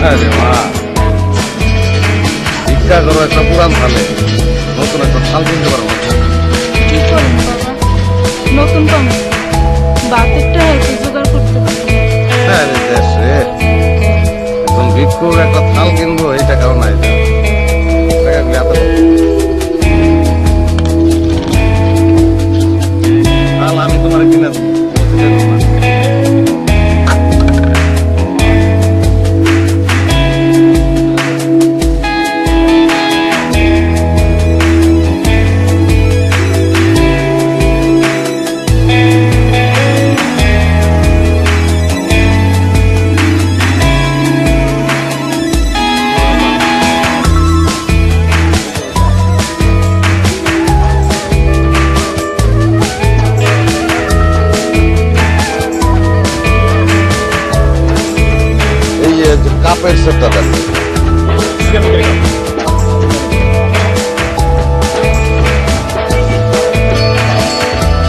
আরে মা, ভিক্ষা করো একটা পুরান থালে, নতুন একটা থাল কিনতে পারবো না। কি করুন বাবা, নতুন কমে বাতেরটা হয়তো জোগাড় করতে পারবো না। আরে দেশ রে, এখন ভিক্ষুক একটা থাল কিনবো এই টাকাও নাই। টাকাগুলি এত থাল আমি তোমার কিনে দেবো। এই যে কাপের সেটটা দেখো,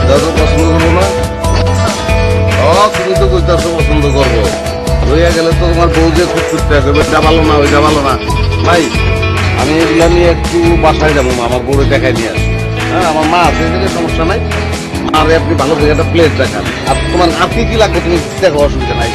দাদু পছন্দ করবো না? তুমি তো কইতাছো পছন্দ করবো, লইয়া গেলে তো তোমার বউ যে খুব করতে হবে, এটা ভালো না ওইটা ভালো না। ভাই আমি এগুলা নিয়ে একটু বাসায় যাবো, আমার বউরে দেখাই নিয়ে আসি। হ্যাঁ, আমার মা আছে, এদিকে সমস্যা নাই। মারে আপনি ভালো করে একটা প্লেট দেখান, আর তোমার নাতি কি লাগবে তুমি দেখো, অসুবিধা নাই।